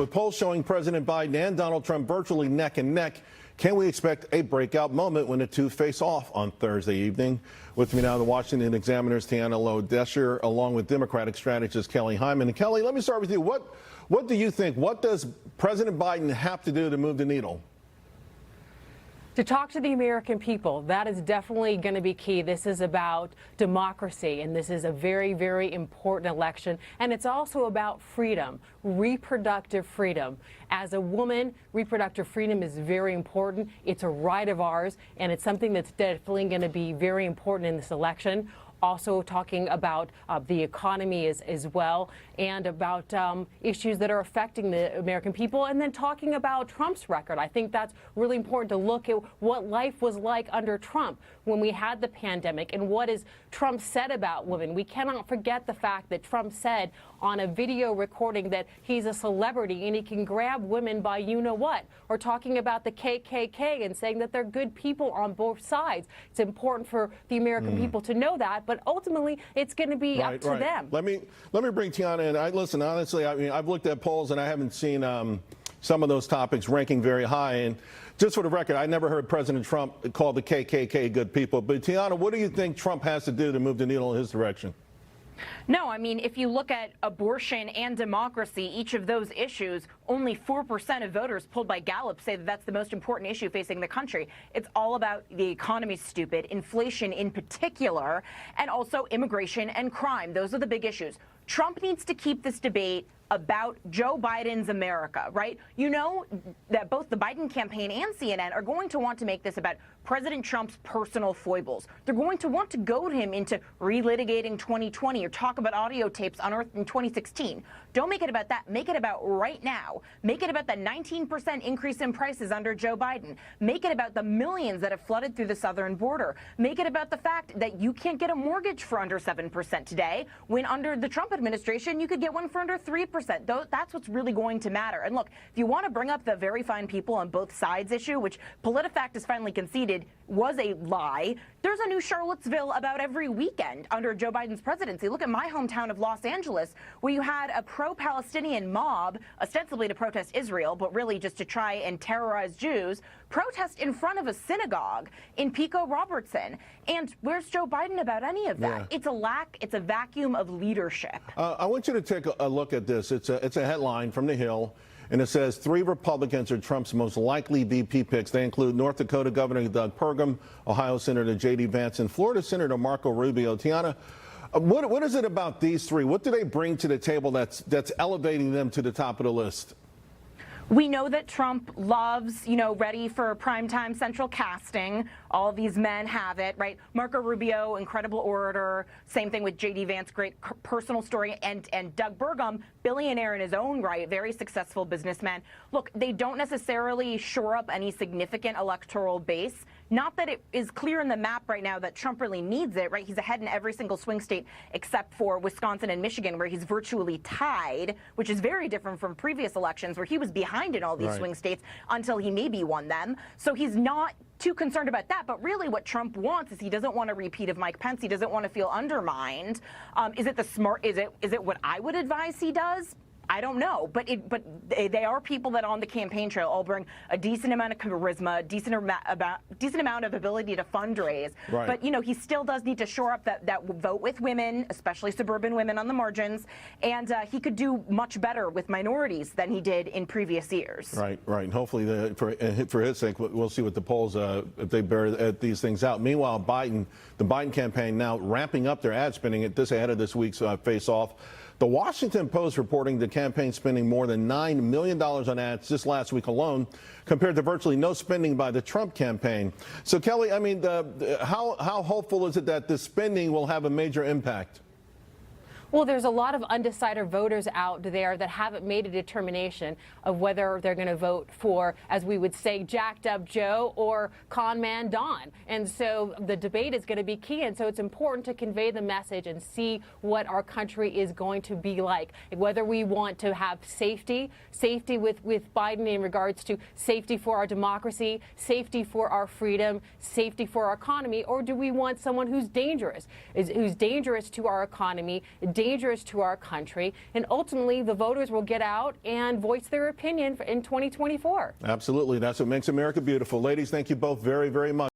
With polls showing President Biden and Donald Trump virtually neck and neck, can we expect a breakout moment when the two face off on Thursday evening? With me now, the Washington Examiner's Tiana Lowe-Desher, along with Democratic strategist Kelly Hyman. And Kelly, let me start with you. What do you think? What does President Biden have to do to move the needle? To talk to the American people, that is definitely going to be key. This is about democracy, and this is a very, very important election. And it's also about freedom, reproductive freedom. As a woman, reproductive freedom is very important. It's a right of ours, and it's something that's definitely going to be very important in this election. Also talking about the economy as well, and about issues that are affecting the American people, and then talking about Trump's record. I think that's really important to look at what life was like under Trump when we had the pandemic, and what is Trump said about women. We cannot forget the fact that Trump said on a video recording that he's a celebrity and he can grab women by you-know-what, or talking about the KKK and saying that they're good people on both sides. It's important for the American people to know that, but ultimately it's going to be up to them. Let me bring Tiana in. Listen, honestly, I mean, I've looked at polls and I haven't seen some of those topics ranking very high. And just for the record, I never heard President Trump call the KKK good people. But Tiana, what do you think Trump has to do to move the needle in his direction? No, I mean, if you look at abortion and democracy, each of those issues, only 4% of voters polled by Gallup say that that's the most important issue facing the country. It's all about the economy, stupid, inflation in particular, and also immigration and crime. Those are the big issues. Trump needs to keep this debate about Joe Biden's America, right? You know that both the Biden campaign and CNN are going to want to make this about President Trump's personal foibles. They're going to want to goad him into relitigating 2020 or talk about audio tapes unearthed in 2016. Don't make it about that. Make it about right now. Make it about the 19% increase in prices under Joe Biden. Make it about the millions that have flooded through the southern border. Make it about the fact that you can't get a mortgage for under 7% today, when under the Trump administration you could get one for under 3%. That's what's really going to matter. And look, if you want to bring up the very fine people on both sides issue, which PolitiFact has finally conceded was a lie, there's a new Charlottesville about every weekend under Joe Biden's presidency. Look at my hometown of Los Angeles, where you had a pro-Palestinian mob, ostensibly to protest Israel, but really just to try and terrorize Jews, protest in front of a synagogue in Pico Robertson. And where's Joe Biden about any of that? Yeah. It's a vacuum of leadership. I want you to take a look at this. It's a headline from The Hill, and it says 3 Republicans are Trump's most likely VP picks. They include North Dakota Governor Doug Burgum, Ohio Senator J.D. Vance, and Florida Senator Marco Rubio. Tiana, what is it about these 3? What do they bring to the table that's elevating them to the top of the list? We know that Trump loves, ready for primetime central casting. All of these men have it, right? Marco Rubio, incredible orator. Same thing with J.D. Vance, great personal story. And Doug Burgum, billionaire in his own right, very successful businessman. Look, they don't necessarily shore up any significant electoral base. Not that it is clear in the map right now that Trump really needs it, right? He's ahead in every single swing state except for Wisconsin and Michigan, where he's virtually tied, which is very different from previous elections where he was behind in all these swing states until he maybe won them. So he's not too concerned about that. But really what Trump wants is he doesn't want a repeat of Mike Pence. He doesn't want to feel undermined. Is it what I would advise he does? I don't know, but they are people that on the campaign trail all bring a decent amount of charisma, decent amount of ability to fundraise. Right. But he still does need to shore up that vote with women, especially suburban women on the margins, and he could do much better with minorities than he did in previous years. Right. And hopefully, for his sake, we'll see what the polls if they bear these things out. Meanwhile, the Biden campaign now ramping up their ad spending ahead of this week's face-off. The Washington Post reporting the campaign spending more than $9 million on ads just last week alone, compared to virtually no spending by the Trump campaign. So, Kelly, I mean, how hopeful is it that this spending will have a major impact? Well, there's a lot of undecided voters out there that haven't made a determination of whether they're going to vote for, as we would say, jacked up Joe or con man Don. And so the debate is going to be key. And so it's important to convey the message and see what our country is going to be like, whether we want to have safety with Biden in regards to safety for our democracy, safety for our freedom, safety for our economy, or do we want someone who's dangerous to our economy, dangerous to our country, and ultimately the voters will get out and voice their opinion in 2024. Absolutely. That's what makes America beautiful. Ladies, thank you both very, very much.